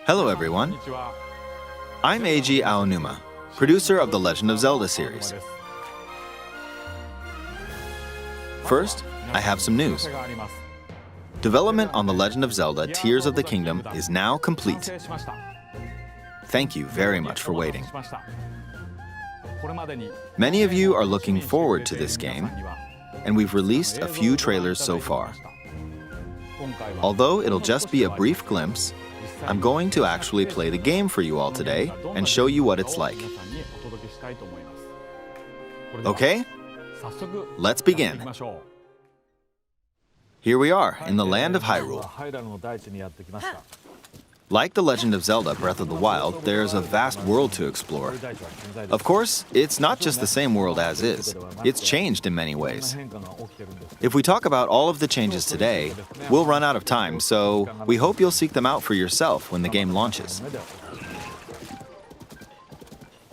Hello everyone, I'm Eiji Aonuma, producer of the Legend of Zelda series. First, I have some news. Development on The Legend of Zelda Tears of the Kingdom is now complete. Thank you very much for waiting. Many of you are looking forward to this game, and we've released a few trailers so far. Although it'll just be a brief glimpse, I'm going to actually play the game for you all today and show you what it's like. Okay? Let's begin. Here we are in the land of Hyrule. Like The Legend of Zelda Breath of the Wild, there's a vast world to explore. Of course, it's not just the same world as is. It's changed in many ways. If we talk about all of the changes today, we'll run out of time, so we hope you'll seek them out for yourself when the game launches.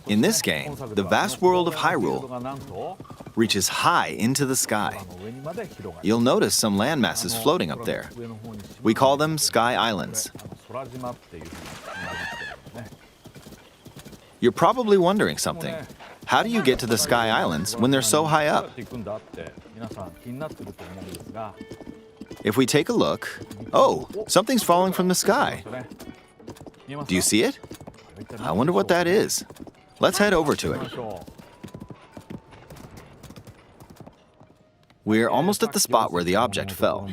In this game, the vast world of Hyrule reaches high into the sky. You'll notice some landmasses floating up there. We call them Sky Islands. You're probably wondering something. How do you get to the Sky Islands when they're so high up? If we take a look, oh, something's falling from the sky. Do you see it? I wonder what that is. Let's head over to it. We're almost at the spot where the object fell.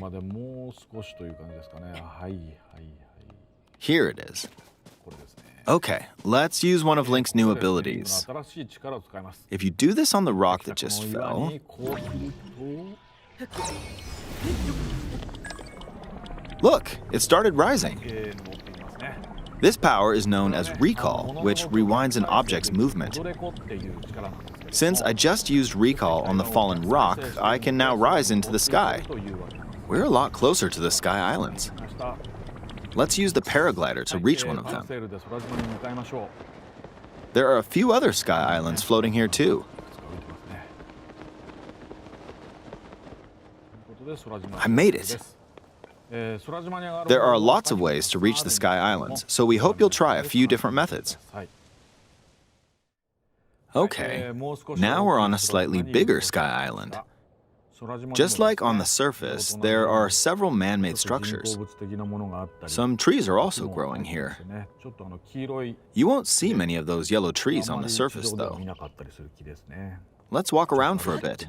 Here it is. Okay, let's use one of Link's new abilities. If you do this on the rock that just fell... Look, it started rising. This power is known as Recall, which rewinds an object's movement. Since I just used Recall on the fallen rock, I can now rise into the sky. We're a lot closer to the Sky Islands. Let's use the paraglider to reach one of them. There are a few other Sky Islands floating here too. I made it. There are lots of ways to reach the Sky Islands, so we hope you'll try a few different methods. Okay, now we're on a slightly bigger Sky Island. Just like on the surface, there are several man-made structures. Some trees are also growing here. You won't see many of those yellow trees on the surface, though. Let's walk around for a bit.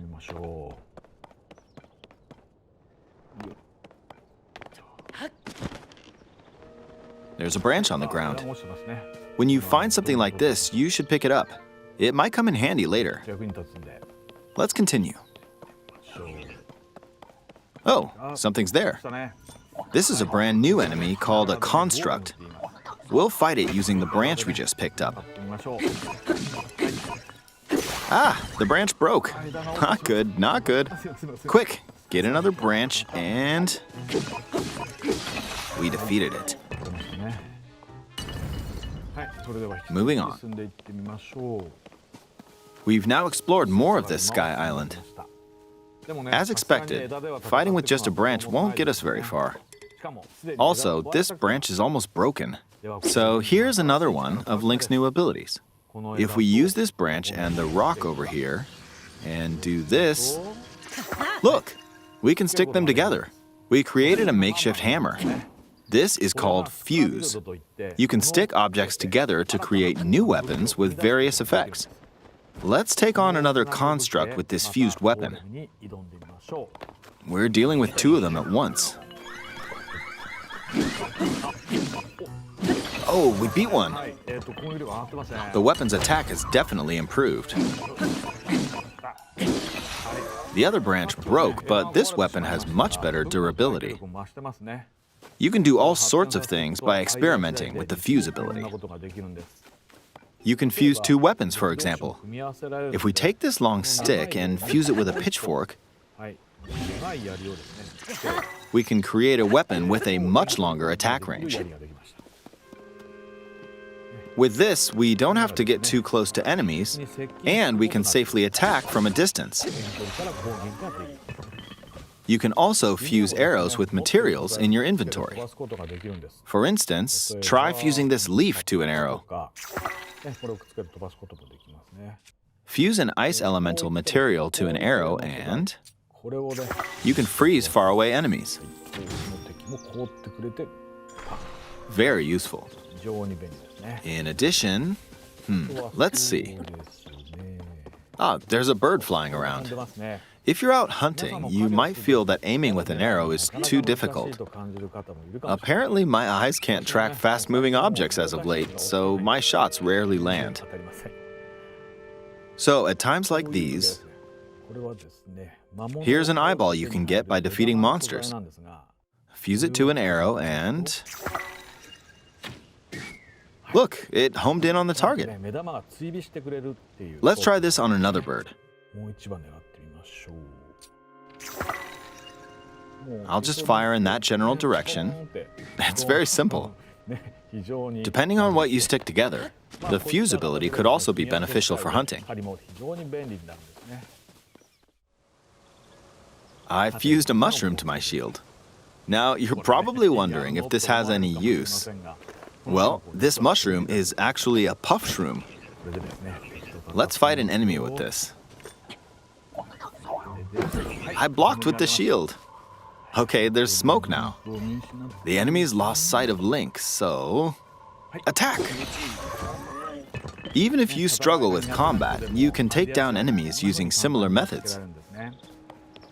There's a branch on the ground. When you find something like this, you should pick it up. It might come in handy later. Let's continue. Oh, something's there. This is a brand new enemy called a construct. We'll fight it using the branch we just picked up. Ah, the branch broke. Not good, not good. Quick, get another branch and... we defeated it. Moving on. We've now explored more of this Sky Island. As expected, fighting with just a branch won't get us very far. Also, this branch is almost broken. So here's another one of Link's new abilities. If we use this branch and the rock over here, and do this, look, we can stick them together. We created a makeshift hammer. This is called Fuse. You can stick objects together to create new weapons with various effects. Let's take on another construct with this fused weapon. We're dealing with two of them at once. Oh, we beat one. The weapon's attack has definitely improved. The other branch broke, but this weapon has much better durability. You can do all sorts of things by experimenting with the fuse ability. You can fuse two weapons, for example. If we take this long stick and fuse it with a pitchfork, we can create a weapon with a much longer attack range. With this, we don't have to get too close to enemies, and we can safely attack from a distance. You can also fuse arrows with materials in your inventory. For instance, try fusing this leaf to an arrow. Fuse an ice elemental material to an arrow and you can freeze faraway enemies. Very useful. In addition, let's see. There's a bird flying around. If you're out hunting, you might feel that aiming with an arrow is too difficult. Apparently, my eyes can't track fast-moving objects as of late, so my shots rarely land. So, at times like these, here's an eyeball you can get by defeating monsters. Fuse it to an arrow and... Look, it homed in on the target. Let's try this on another bird. I'll just fire in that general direction. It's very simple. Depending on what you stick together, the fuse ability could also be beneficial for hunting. I fused a mushroom to my shield. Now, you're probably wondering if this has any use. Well, this mushroom is actually a puff shroom. Let's fight an enemy with this. I blocked with the shield. Okay, there's smoke now. The enemy's lost sight of Link, so... attack! Even if you struggle with combat, you can take down enemies using similar methods.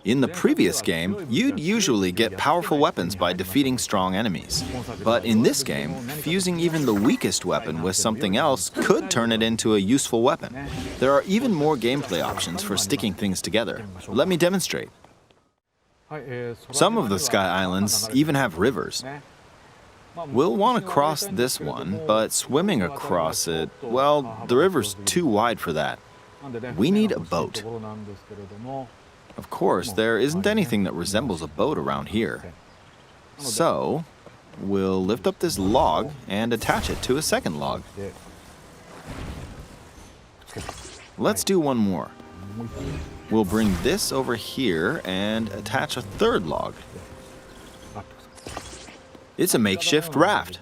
In the previous game, you'd usually get powerful weapons by defeating strong enemies. But in this game, fusing even the weakest weapon with something else could turn it into a useful weapon. There are even more gameplay options for sticking things together. Let me demonstrate. Some of the Sky Islands even have rivers. We'll want to cross this one, but swimming across it, well, the river's too wide for that. We need a boat. Of course, there isn't anything that resembles a boat around here. So, we'll lift up this log and attach it to a second log. Let's do one more. We'll bring this over here and attach a third log. It's a makeshift raft.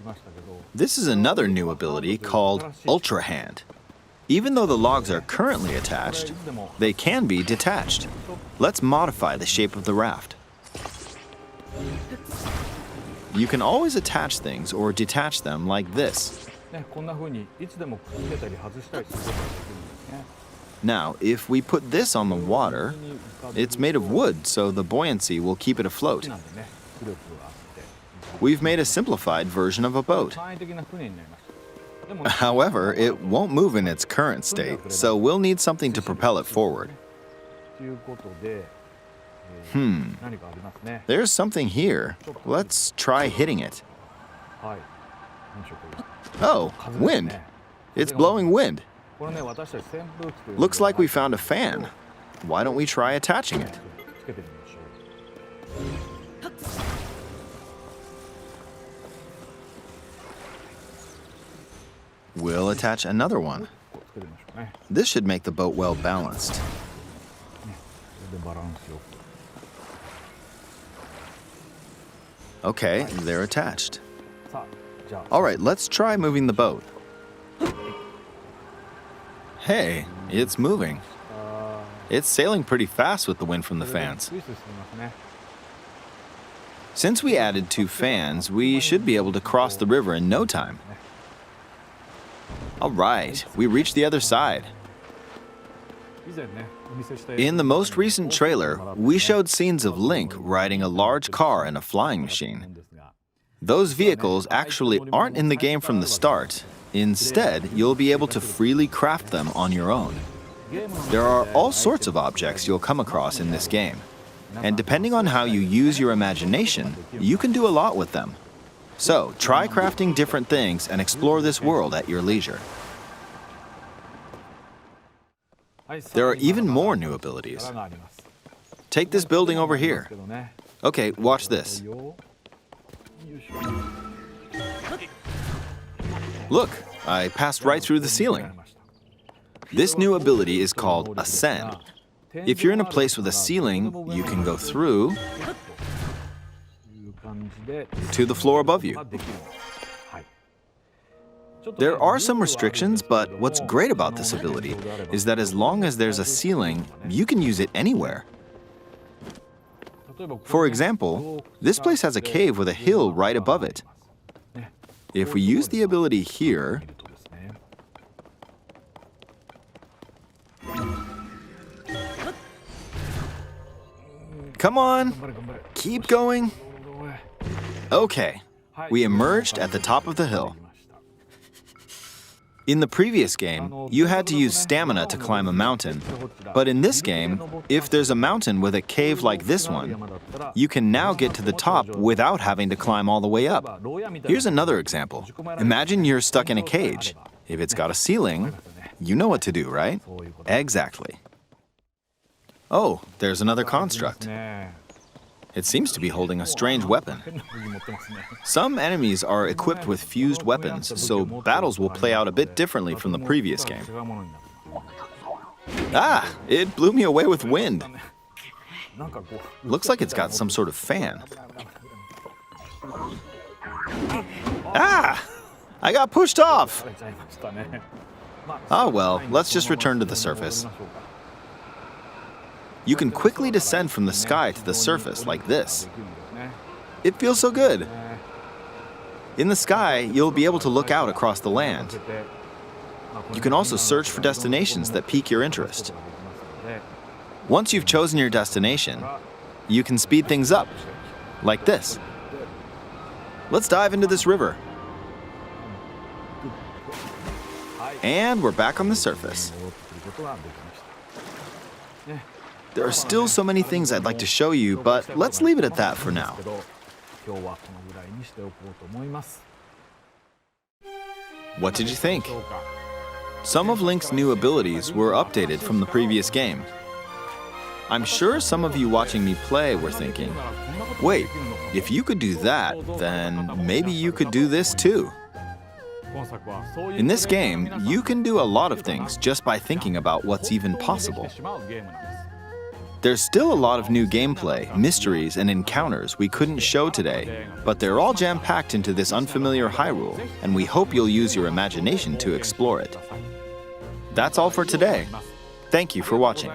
This is another new ability called Ultra Hand. Even though the logs are currently attached, they can be detached. Let's modify the shape of the raft. You can always attach things or detach them like this. Now, if we put this on the water, it's made of wood, so the buoyancy will keep it afloat. We've made a simplified version of a boat. However, it won't move in its current state, so we'll need something to propel it forward. There's something here. Let's try hitting it. Oh, wind. It's blowing wind. Looks like we found a fan. Why don't we try attaching it? We'll attach another one. This should make the boat well balanced. Okay, they're attached. All right, let's try moving the boat. Hey, it's moving. It's sailing pretty fast with the wind from the fans. Since we added 2 fans, we should be able to cross the river in no time. All right, we reached the other side. In the most recent trailer, we showed scenes of Link riding a large car and a flying machine. Those vehicles actually aren't in the game from the start. Instead, you'll be able to freely craft them on your own. There are all sorts of objects you'll come across in this game. And depending on how you use your imagination, you can do a lot with them. So, try crafting different things and explore this world at your leisure. There are even more new abilities. Take this building over here. Okay, watch this. Look, I passed right through the ceiling. This new ability is called Ascend. If you're in a place with a ceiling, you can go through to the floor above you. There are some restrictions, but what's great about this ability is that as long as there's a ceiling, you can use it anywhere. For example, this place has a cave with a hill right above it. If we use the ability here, come on, keep going. Okay, we emerged at the top of the hill. In the previous game, you had to use stamina to climb a mountain. But in this game, if there's a mountain with a cave like this one, you can now get to the top without having to climb all the way up. Here's another example. Imagine you're stuck in a cage. If it's got a ceiling, you know what to do, right? Exactly. Oh, there's another construct. It seems to be holding a strange weapon. Some enemies are equipped with fused weapons, so battles will play out a bit differently from the previous game. Ah! It blew me away with wind. Looks like it's got some sort of fan. Ah! I got pushed off! Ah well, let's just return to the surface. You can quickly descend from the sky to the surface like this. It feels so good. In the sky, you'll be able to look out across the land. You can also search for destinations that pique your interest. Once you've chosen your destination, you can speed things up, like this. Let's dive into this river. And we're back on the surface. There are still so many things I'd like to show you, but let's leave it at that for now. What did you think? Some of Link's new abilities were updated from the previous game. I'm sure some of you watching me play were thinking, wait, if you could do that, then maybe you could do this too. In this game, you can do a lot of things just by thinking about what's even possible. There's still a lot of new gameplay, mysteries, and encounters we couldn't show today, but they're all jam-packed into this unfamiliar Hyrule, and we hope you'll use your imagination to explore it. That's all for today. Thank you for watching.